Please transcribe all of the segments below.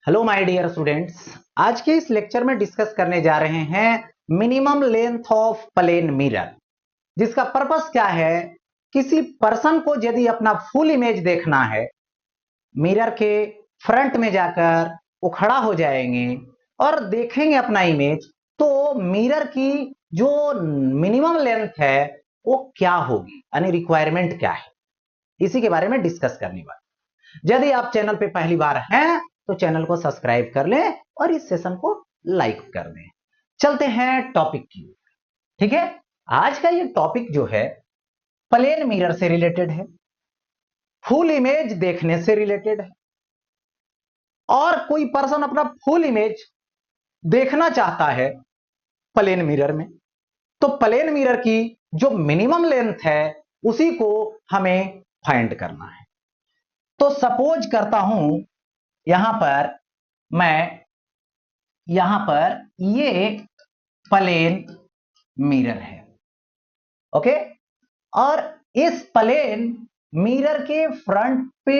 Hello my dear students. आज के इस लेक्चर में डिस्कस करने जा रहे हैं minimum length of plane mirror, जिसका पर्पस क्या है। किसी पर्सन को यदि अपना फुल इमेज देखना है, मिरर के फ्रंट में जाकर वो खड़ा हो जाएंगे और देखेंगे अपना इमेज, तो मिरर की जो मिनिमम लेंथ है वो क्या होगी, यानी रिक्वायरमेंट क्या है, इसी के बारे में डिस्कस करने वाले। यदि आप चैनल पे पहली बार हैं तो चैनल को सब्सक्राइब कर लें और इस सेशन को लाइक कर दें। चलते हैं टॉपिक की ओर। ठीक है, आज का ये टॉपिक जो है प्लेन मिरर से रिलेटेड है, फुल इमेज देखने से रिलेटेड है। और कोई पर्सन अपना फुल इमेज देखना चाहता है प्लेन मिरर में, तो प्लेन मिरर की जो मिनिमम लेंथ है उसी को हमें फाइंड करना है। तो सपोज करता हूं यहां पर ये प्लेन मिरर है, ओके। और इस प्लेन मिरर के फ्रंट पे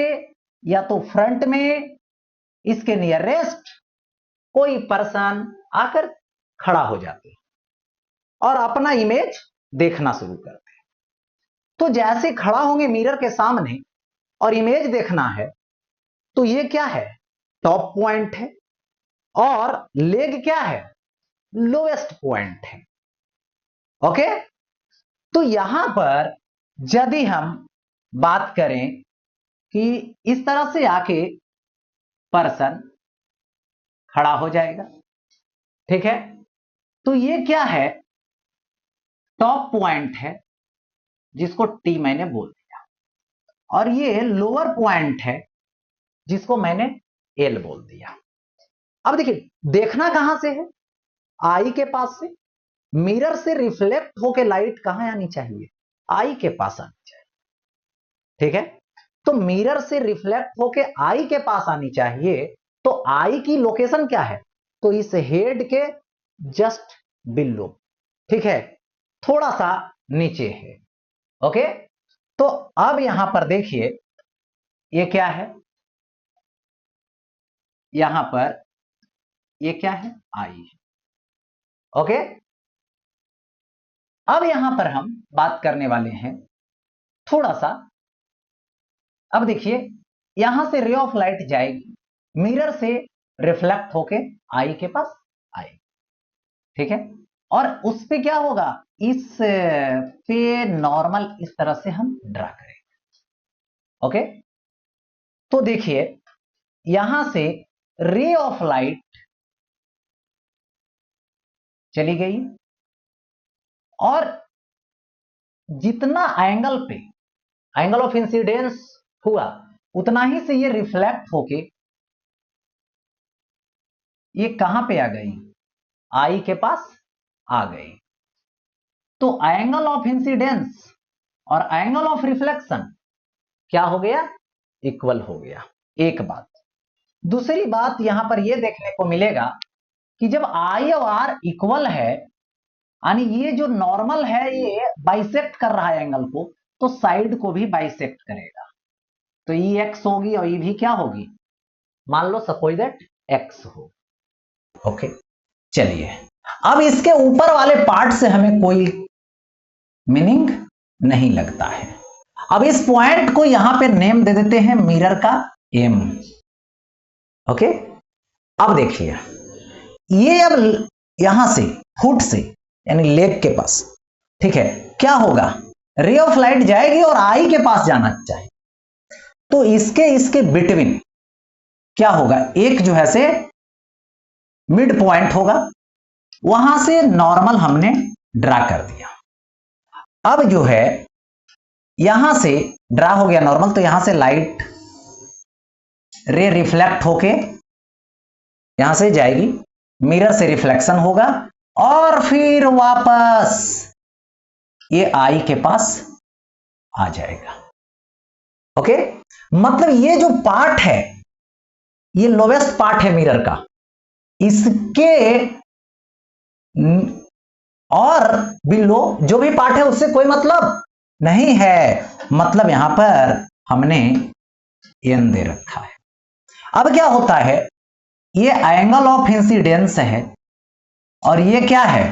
या तो फ्रंट में इसके नियरेस्ट कोई पर्सन आकर खड़ा हो जाते हैं और अपना इमेज देखना शुरू करते हैं। तो जैसे खड़ा होंगे मिरर के सामने और इमेज देखना है, तो ये क्या है, टॉप पॉइंट है, और लेग क्या है, लोएस्ट पॉइंट है, ओके। तो यहां पर यदि हम बात करें कि इस तरह से आके पर्सन खड़ा हो जाएगा, ठीक है, तो ये क्या है, टॉप पॉइंट है जिसको टी मैंने बोल दिया, और ये लोअर पॉइंट है जिसको मैंने एल बोल दिया। अब देखिए, देखना कहां से है, आई के पास से। मिरर से रिफ्लेक्ट होके लाइट कहां आनी चाहिए, आई के पास आनी चाहिए, ठीक है। तो मिरर से रिफ्लेक्ट होके आई के पास आनी चाहिए, तो आई की लोकेशन क्या है, तो इस हेड के जस्ट बिलो, ठीक है, थोड़ा सा नीचे है, ओके। तो अब यहां पर देखिए, ये क्या है, यहां पर ये क्या है, आई है, ओके। अब यहां पर हम बात करने वाले हैं थोड़ा सा। अब देखिए, यहां से रे ऑफ लाइट जाएगी, मिरर से रिफ्लेक्ट होके आई के पास आएगी, ठीक है। और उस पे क्या होगा, इस पे नॉर्मल इस तरह से हम ड्रा करेंगे, ओके। तो देखिए, यहां से रे ऑफ लाइट चली गई और जितना एंगल पे एंगल ऑफ इंसिडेंस हुआ, उतना ही से ये रिफ्लेक्ट होके ये कहां पे आ गई, आई के पास आ गई। तो एंगल ऑफ इंसिडेंस और एंगल ऑफ रिफ्लेक्शन क्या हो गया, इक्वल हो गया, एक बात। दूसरी बात यहां पर यह देखने को मिलेगा कि जब आई और आर इक्वल है, यानी ये जो नॉर्मल है ये बाइसेक्ट कर रहा है एंगल को, तो साइड को भी बाइसेक्ट करेगा, तो ई एक्स होगी और ई भी क्या होगी, मान लो सपोज दैट एक्स हो, ओके। चलिए, अब इसके ऊपर वाले पार्ट से हमें कोई मीनिंग नहीं लगता है। अब इस पॉइंट को यहां पे नेम दे देते हैं मिरर का एम, ओके। अब देखिए, ये अब यहां से फुट से यानी लेग के पास, ठीक है, क्या होगा, रे ऑफ लाइट जाएगी और आई के पास जाना चाहिए, तो इसके इसके बिटवीन क्या होगा, एक जो है से मिड पॉइंट होगा, वहां से नॉर्मल हमने ड्रा कर दिया। अब जो है यहां से ड्रा हो गया नॉर्मल, तो यहां से लाइट रे रिफ्लेक्ट होके यहां से जाएगी, मिरर से रिफ्लेक्शन होगा और फिर वापस ये आई के पास आ जाएगा, ओके। मतलब ये जो पार्ट है, ये लोवेस्ट पार्ट है मिरर का, इसके और बिलो जो भी पार्ट है उससे कोई मतलब नहीं है, मतलब यहां पर हमने एन दे रखा है। अब क्या होता है, ये एंगल ऑफ इंसिडेंस है और ये क्या है,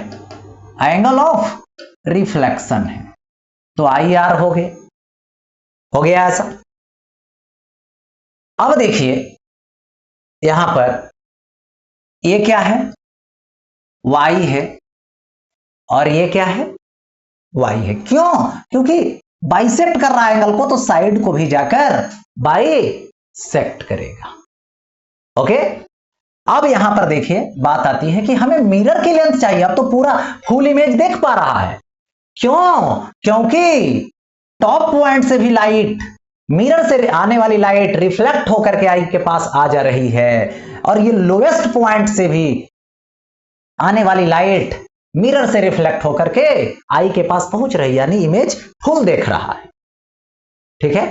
एंगल ऑफ रिफ्लेक्शन है। तो आई आर हो गया ऐसा। अब देखिए यहां पर ये क्या है, y है और ये क्या है, y है। क्यों? क्योंकि बाइसेक्ट कर रहा है एंगल को, तो साइड को भी जाकर बाइसेक्ट करेगा। ओके, अब यहां पर देखिए बात आती है कि हमें मिरर की लेंथ चाहिए। अब तो पूरा फुल इमेज देख पा रहा है। क्यों? क्योंकि टॉप पॉइंट से भी लाइट, मिरर से आने वाली लाइट रिफ्लेक्ट होकर के आई के पास आ जा रही है, और ये लोएस्ट पॉइंट से भी आने वाली लाइट मिरर से रिफ्लेक्ट होकर के आई के पास पहुंच रही है, यानी इमेज फुल देख रहा है। ठीक है,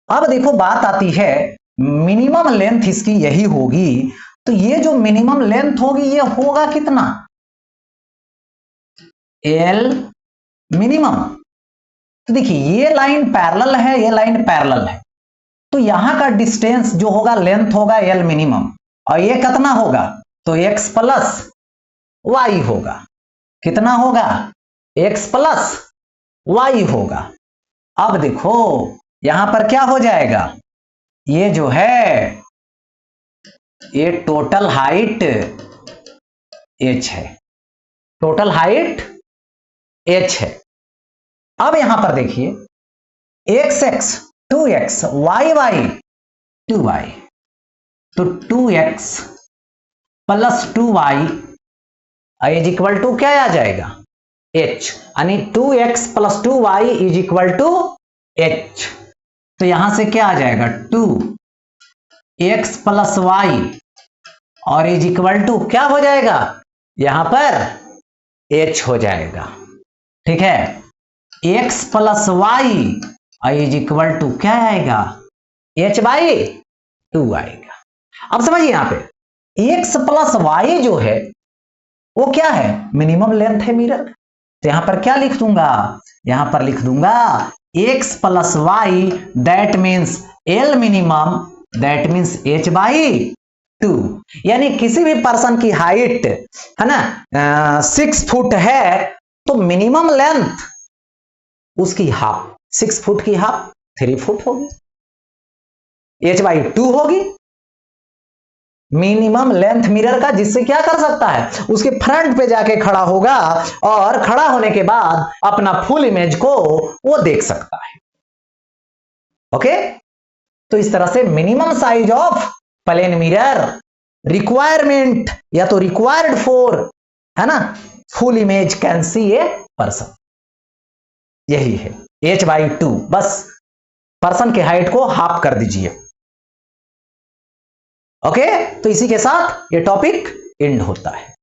अब देखो बात आती है मिनिमम लेंथ इसकी यही होगी। तो ये जो मिनिमम लेंथ होगी ये होगा कितना, एल मिनिमम। तो देखिए ये लाइन पैरेलल है, ये लाइन पैरेलल है, तो यहां का डिस्टेंस जो होगा लेंथ होगा एल मिनिमम, और ये कितना होगा, तो x प्लस वाई होगा। कितना होगा, x प्लस वाई होगा। अब देखो यहां पर क्या हो जाएगा, ये जो है ये टोटल हाइट h है, टोटल हाइट h है। अब यहां पर देखिए x x 2x y y 2y, तो 2x प्लस 2y इज इक्वल टू क्या आ जाएगा, h, यानी 2x प्लस 2y is equal to h। तो यहां से क्या आ जाएगा, 2x प्लस y और इज इक्वल टू क्या हो जाएगा, यहां पर h हो जाएगा। ठीक है, x प्लस y इज इक्वल टू क्या आएगा, h बाई 2 आएगा। अब समझिए यहां पे x प्लस y जो है वो क्या है, मिनिमम लेंथ है मिरर। तो यहां पर क्या लिख दूंगा, यहां पर लिख दूंगा x plus Y, that means L minimum, that means h by 2। यानी किसी भी पर्सन की हाइट है ना 6 फुट है, तो मिनिमम लेंथ उसकी हाफ, 6 फुट की हाफ 3 फुट होगी, h बाई 2 होगी मिनिमम लेंथ मिरर का, जिससे क्या कर सकता है, उसके फ्रंट पे जाके खड़ा होगा और खड़ा होने के बाद अपना फुल इमेज को वो देख सकता है। ओके, तो इस तरह से minimum size of plane mirror requirement या तो रिक्वायर्ड फॉर है ना full image can see a person, यही है h बाई 2। बस पर्सन के हाइट को हाफ कर दीजिए। ओके, तो इसी के साथ ये टॉपिक एंड होता है।